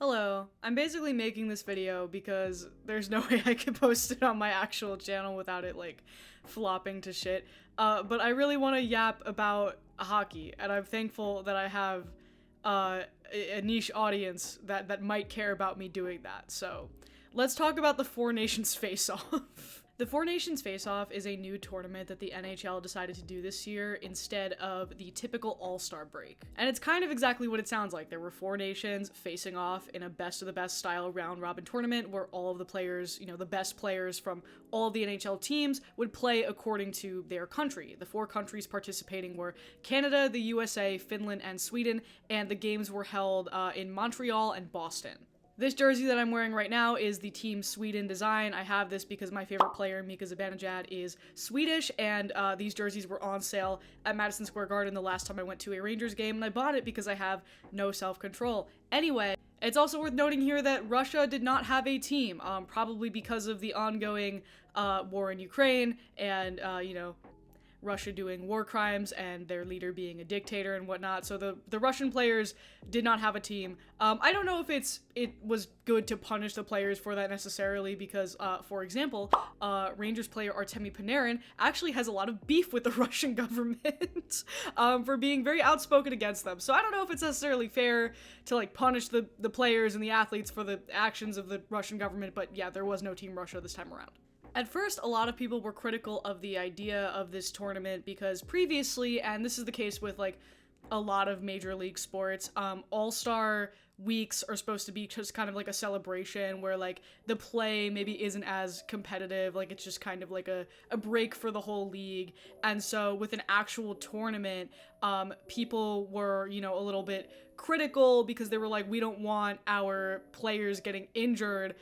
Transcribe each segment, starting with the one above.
Hello, I'm basically making this video because there's no way I could post it on my actual channel without it, like, flopping to shit. But I really want to yap about hockey, and I'm thankful that I have a niche audience that might care about me doing that. So, let's talk about the Four Nations Face-Off. The Four Nations Face-Off is a new tournament that the NHL decided to do this year instead of the typical All-Star break. And it's kind of exactly what it sounds like. There were four nations facing off in a best-of-the-best style round-robin tournament where all of the players, the best players from all of the NHL teams would play according to their country. The four countries participating were Canada, the USA, Finland, and Sweden, and the games were held in Montreal and Boston. This jersey that I'm wearing right now is the Team Sweden design. I have this because my favorite player, Mika Zibanejad, is Swedish, and these jerseys were on sale at Madison Square Garden the last time I went to a Rangers game, and I bought it because I have no self-control. Anyway, it's also worth noting here that Russia did not have a team, probably because of the ongoing war in Ukraine and, Russia doing war crimes and their leader being a dictator and whatnot. So the Russian players did not have a team. I don't know if it was good to punish the players for that necessarily because, for example, Rangers player Artemi Panarin actually has a lot of beef with the Russian government for being very outspoken against them. So I don't know if it's necessarily fair to punish the players and the athletes for the actions of the Russian government, but yeah, there was no Team Russia this time around. At first, a lot of people were critical of the idea of this tournament because previously, and this is the case with a lot of major league sports, all-star weeks are supposed to be just kind of like a celebration where the play maybe isn't as competitive, it's just kind of like a break for the whole league. And so with an actual tournament, people were, a little bit critical because they were like, we don't want our players getting injured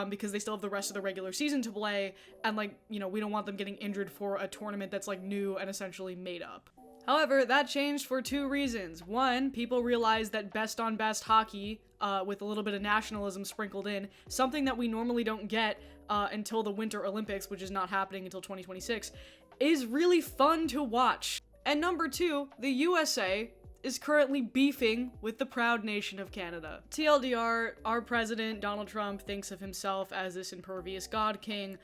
because they still have the rest of the regular season to play, and we don't want them getting injured for a tournament that's new and essentially made up. However, that changed for two reasons. One, people realized that best on best hockey, with a little bit of nationalism sprinkled in, something that we normally don't get until the Winter Olympics, which is not happening until 2026, is really fun to watch. And number two, the USA is currently beefing with the proud nation of Canada. TLDR, our president, Donald Trump, thinks of himself as this impervious god king,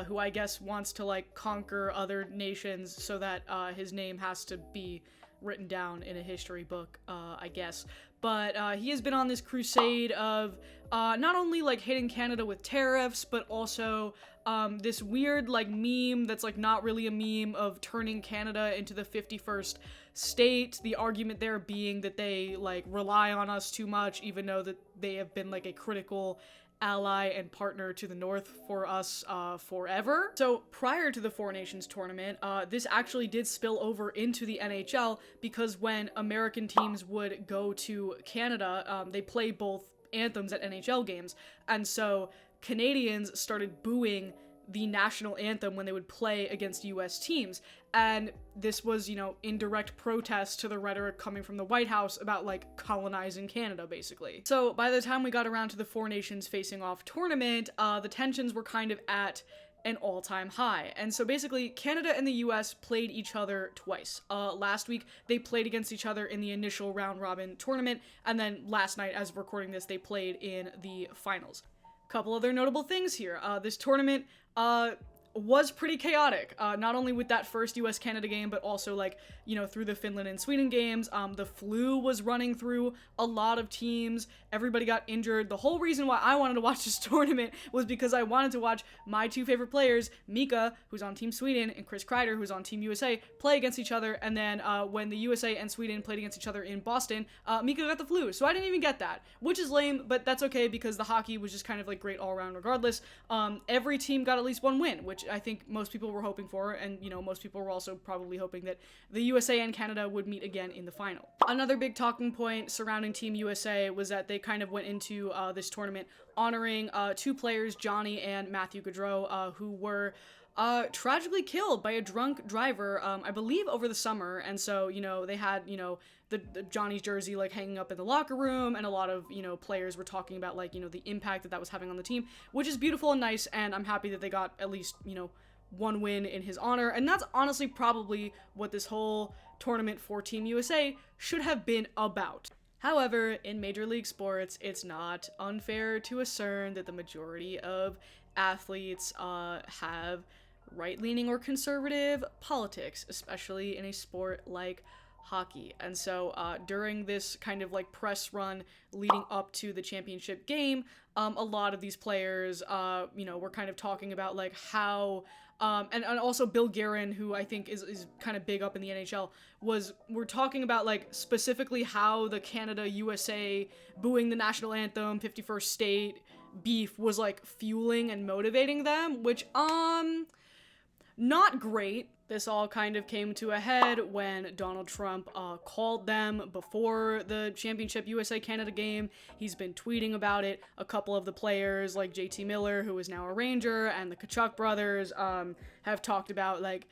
who I guess wants to conquer other nations so that his name has to be written down in a history book, I guess. But he has been on this crusade of not only hitting Canada with tariffs, but also this weird meme that's not really a meme of turning Canada into the 51st state. The argument there being that they rely on us too much, even though that they have been a critical ally and partner to the North for us forever. So prior to the Four Nations tournament, this actually did spill over into the NHL because when American teams would go to Canada, they play both anthems at NHL games, and so Canadians started booing the national anthem when they would play against US teams. And this was, in direct protest to the rhetoric coming from the White House about, colonizing Canada, basically. So by the time we got around to the Four Nations Facing Off tournament, the tensions were kind of at an all-time high. And so basically, Canada and the US played each other twice. Last week, they played against each other in the initial round-robin tournament, and then last night, as of recording this, they played in the finals. Couple other notable things here. This tournament was pretty chaotic, not only with that first US-Canada game, but also through the Finland and Sweden games. The flu was running through a lot of teams. Everybody got injured. The whole reason why I wanted to watch this tournament was because I wanted to watch my two favorite players, Mika, who's on Team Sweden, and Chris Kreider, who's on Team USA, play against each other. And then when the USA and Sweden played against each other in Boston, Mika got the flu. So I didn't even get that, which is lame, but that's okay because the hockey was just kind of great all around regardless. Every team got at least one win, which I think most people were hoping for, and most people were also probably hoping that the USA and Canada would meet again in the final. Another big talking point surrounding Team USA was that they kind of went into this tournament honoring two players, Johnny and Matthew Gaudreau, who were tragically killed by a drunk driver, I believe over the summer. And so, they had, the Johnny's jersey hanging up in the locker room, and a lot of, players were talking about the impact that was having on the team, which is beautiful and nice, and I'm happy that they got at least, one win in his honor. And that's honestly probably what this whole tournament for Team USA should have been about. However, in Major League sports, it's not unfair to assume that the majority of athletes have right-leaning or conservative politics, especially in a sport like hockey. And so during this kind of like press run leading up to the championship game, a lot of these players, were kind of talking about like how and also Bill Guerin, who I think is kind of big up in the NHL, we're talking about like specifically how the Canada USA booing the national anthem, 51st state beef was like fueling and motivating them, which not great. This all kind of came to a head when Donald Trump called them before the Championship USA-Canada game. He's been tweeting about it. A couple of the players, like JT Miller, who is now a Ranger, and the Tkachuk brothers, have talked about, like,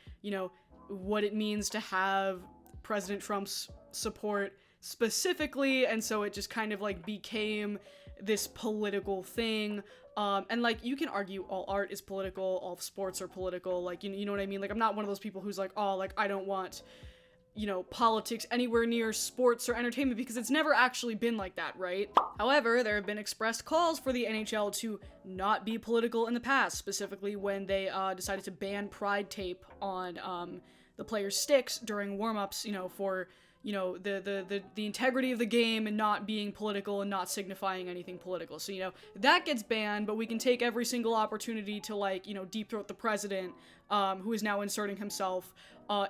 what it means to have President Trump's support specifically, and so it just kind of, like, became this political thing. And like, you can argue all art is political, all sports are political, like, you know what I mean? Like, I'm not one of those people who's like, oh, like, I don't want, politics anywhere near sports or entertainment, because it's never actually been like that, right? However, there have been expressed calls for the NHL to not be political in the past, specifically when they decided to ban pride tape on the players' sticks during warm-ups, for the integrity of the game and not being political and not signifying anything political. So, that gets banned, but we can take every single opportunity to, like, deep throat the president, who is now inserting himself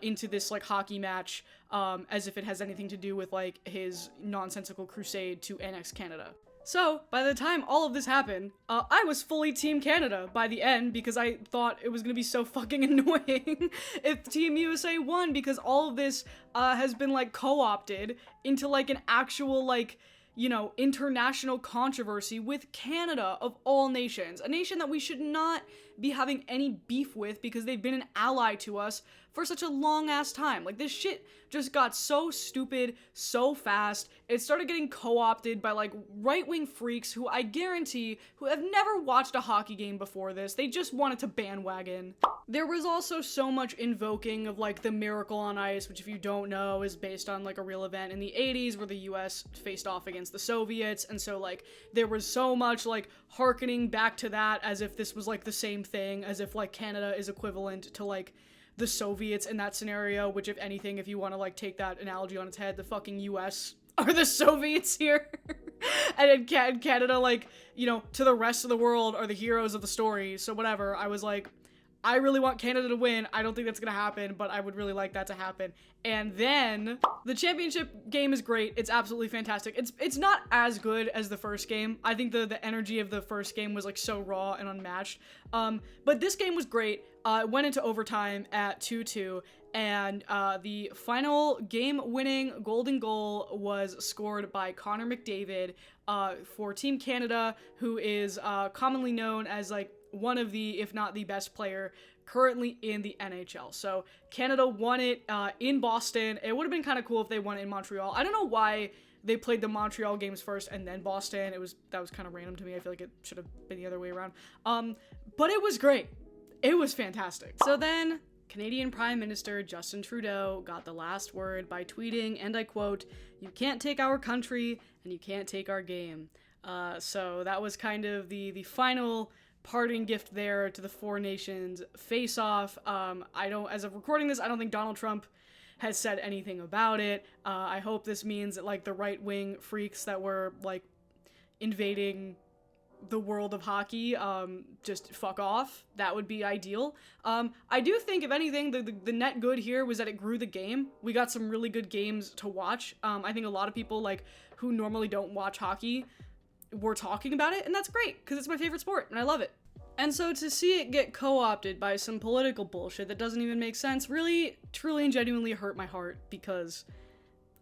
into this, like, hockey match, as if it has anything to do with, like, his nonsensical crusade to annex Canada. So, by the time all of this happened, I was fully Team Canada by the end, because I thought it was gonna be so fucking annoying if Team USA won, because all of this has been, like, co-opted into, like, an actual, like, international controversy with Canada, of all nations. A nation that we should not be having any beef with, because they've been an ally to us for such a long-ass time. Like, this shit just got so stupid so fast. It started getting co-opted by, like, right-wing freaks who I guarantee who have never watched a hockey game before this. They just wanted to bandwagon. There was also so much invoking of, like, the Miracle on Ice, which, if you don't know, is based on, like, a real event in the 80s where the US faced off against the Soviets, and so, like, there was so much, like, hearkening back to that as if this was, like, the same thing, as if, like, Canada is equivalent to, like, the Soviets in that scenario, which, if anything, if you want to, like, take that analogy on its head, the fucking US are the Soviets here. And in Canada, like, to the rest of the world are the heroes of the story. So whatever, I was like, I really want Canada to win. I don't think that's gonna happen, but I would really like that to happen. And then the championship game is great. It's absolutely fantastic. It's not as good as the first game. I think the energy of the first game was, like, so raw and unmatched. But this game was great. It went into overtime at 2-2, and the final game-winning golden goal was scored by Connor McDavid for Team Canada, who is commonly known as, like, one of the, if not the best player currently in the NHL. So Canada won it in Boston. It would have been kind of cool if they won it in Montreal. I don't know why they played the Montreal games first and then Boston. That was kind of random to me. I feel like it should have been the other way around. But it was great. It was fantastic. So then Canadian Prime Minister Justin Trudeau got the last word by tweeting, and I quote, "You can't take our country and you can't take our game." So that was kind of the final parting gift there to the four nations face-off. As of recording this, I don't think Donald Trump has said anything about it. I hope this means that, like, the right-wing freaks that were, like, invading the world of hockey, just fuck off. That would be ideal. I do think, if anything, the net good here was that it grew the game. We got some really good games to watch. I think a lot of people, like, who normally don't watch hockey were talking about it, and that's great, because it's my favorite sport, and I love it. And so to see it get co-opted by some political bullshit that doesn't even make sense really, truly, and genuinely hurt my heart, because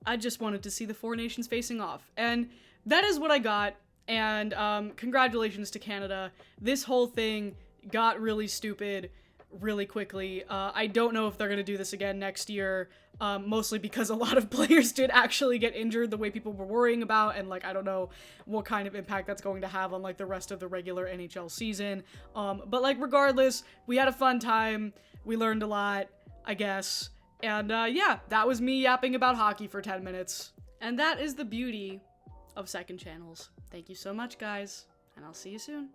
I just wanted to see the four nations facing off. And that is what I got, and congratulations to Canada. This whole thing got really stupid really quickly. I don't know if they're gonna do this again next year, mostly because a lot of players did actually get injured the way people were worrying about, and, like, I don't know what kind of impact that's going to have on, like, the rest of the regular NHL season. But, like, regardless, we had a fun time. We learned a lot, I guess. And, yeah, that was me yapping about hockey for 10 minutes. And that is the beauty of second channels. Thank you so much, guys, and I'll see you soon.